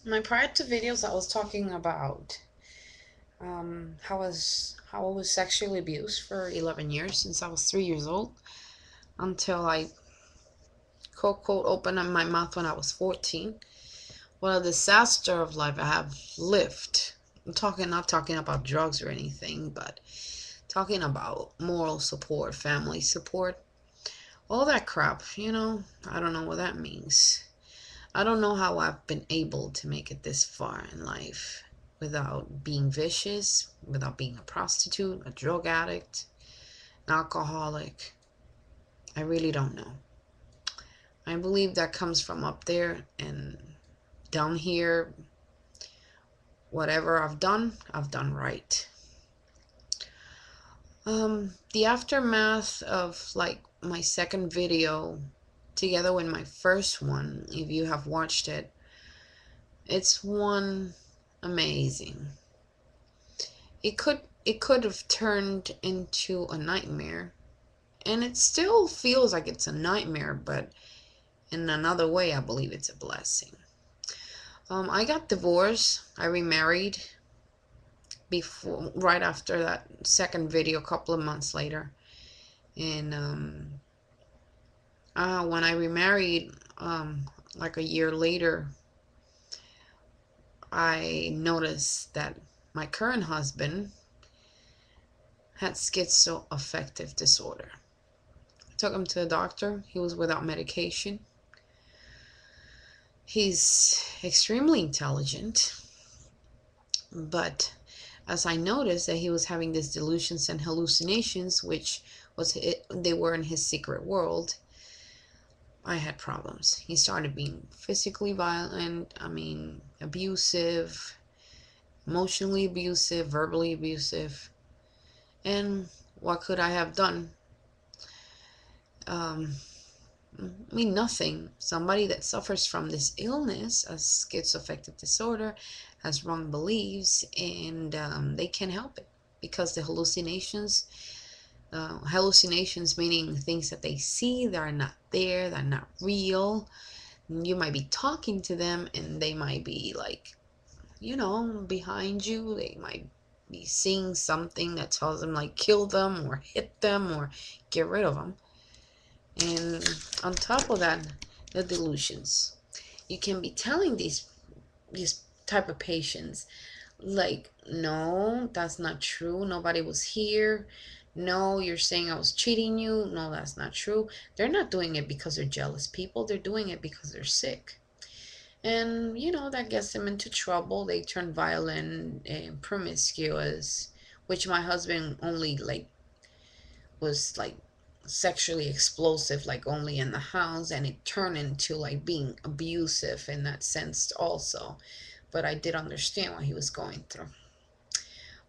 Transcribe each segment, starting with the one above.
My prior to videos, I was talking about how I was sexually abused for 11 years since I was 3 years old until I quote quote opened up my mouth when I was 14. What a disaster of life I have lived. I'm talking not talking about drugs or anything, but talking about moral support, family support, all that crap. I don't know what that means. I don't know how I've been able to make it this far in life without being vicious, without being a prostitute, a drug addict, an alcoholic. I really don't know. I believe that comes from up there, and down here, whatever I've done right. The aftermath of like my second video together with my first one, if you have watched it, it's one amazing. It could have turned into a nightmare, and it still feels like it's a nightmare, but in another way I believe it's a blessing. I got divorced. I remarried before, right after that second video, a couple of months later. And when I remarried, like a year later, I noticed that my current husband had schizoaffective disorder. I took him to the doctor. He was without medication. He's extremely intelligent, but as I noticed that he was having these delusions and hallucinations, which they were in his secret world, I had problems. He started being physically violent, abusive, emotionally abusive, verbally abusive. And what could I have done? Um, Nothing. Somebody that suffers from this illness, a schizoaffective disorder, has wrong beliefs, and they can't help it because the hallucinations meaning things that they see that are not there, that are not real. You might be talking to them, and they might be like, behind you. They might be seeing something that tells them like kill them or hit them or get rid of them. And on top of that, the delusions. You can be telling these type of patients like, no, that's not true. Nobody was here. No, you're saying I was cheating you. No, that's not true. They're not doing it because they're jealous people. They're doing it because they're sick. And that gets them into trouble. They turn violent and promiscuous, which my husband only like was like sexually explosive, like only in the house, and it turned into like being abusive in that sense also. But I did understand what he was going through.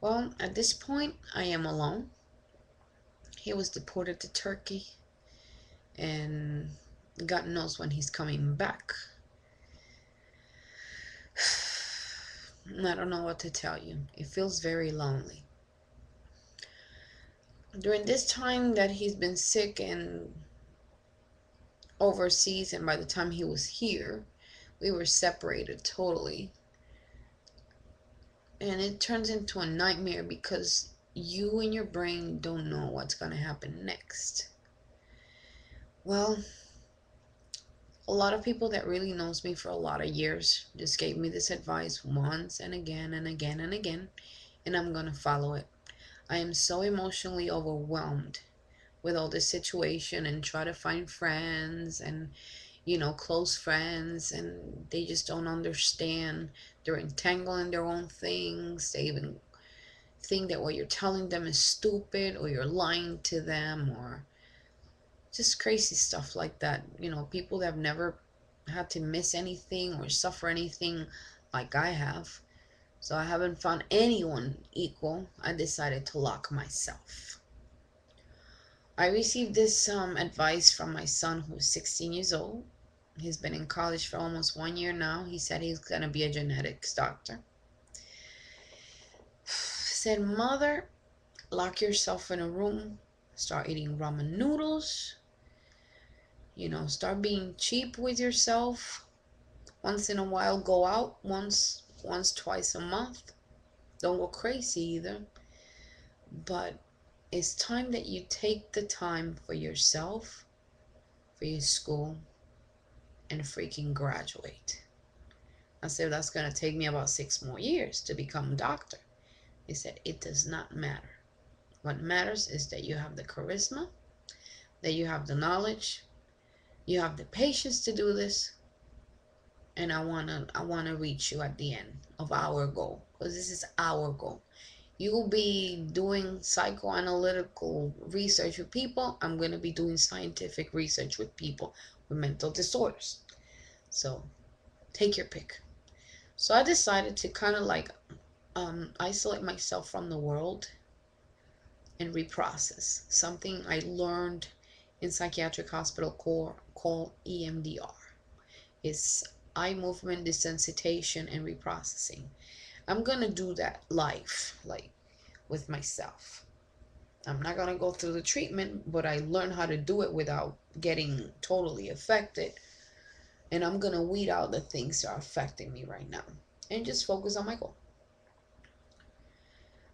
Well, at this point, I am alone. He was deported to Turkey, and God knows when he's coming back. I don't know what to tell you. It feels very lonely. During this time that he's been sick and overseas, and by the time he was here, we were separated totally. And it turns into a nightmare because you and your brain don't know what's going to happen next. Well, a lot of people that really knows me for a lot of years just gave me this advice once and again and again and again, and I'm going to follow it. I am so emotionally overwhelmed with all this situation and try to find friends and close friends, and they just don't understand. They're entangled in their own things. They even think that what you're telling them is stupid, or you're lying to them, or just crazy stuff like that. People that have never had to miss anything or suffer anything like I have. So I haven't found anyone equal. I decided to lock myself. I received this advice from my son, who's 16 years old. He's been in college for almost 1 year now. He said he's going to be a genetics doctor. He said, Mother, lock yourself in a room, start eating ramen noodles, start being cheap with yourself, Once in a while, go out once, twice a month. Don't go crazy either. But it's time that you take the time for yourself, for your school, and freaking graduate. I said, that's going to take me about 6 more years to become a doctor. He said, it does not matter. What matters is that you have the charisma, that you have the knowledge, you have the patience to do this, and I wanna reach you at the end of our goal, because this is our goal. You will be doing psychoanalytical research with people. I'm going to be doing scientific research with people with mental disorders. So take your pick. So I decided to kind of like isolate myself from the world and reprocess something I learned in psychiatric hospital called EMDR. It's eye movement desensitization and reprocessing. I'm gonna do that live, like with myself. I'm not gonna go through the treatment, but I learned how to do it without getting totally affected. And I'm gonna weed out the things that are affecting me right now and just focus on my goal.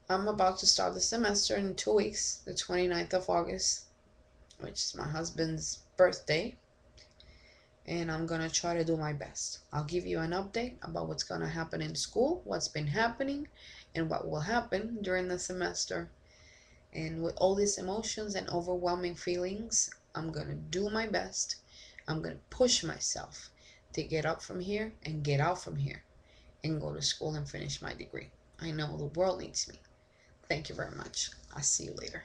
I'm about to start the semester in 2 weeks, the 29th of August, which is my husband's birthday. And I'm gonna try to do my best. I'll give you an update about what's gonna happen in school, what's been happening, and what will happen during the semester. And with all these emotions and overwhelming feelings, I'm gonna do my best. I'm gonna push myself to get up from here and get out from here and go to school and finish my degree. I know the world needs me. Thank you very much. I'll see you later.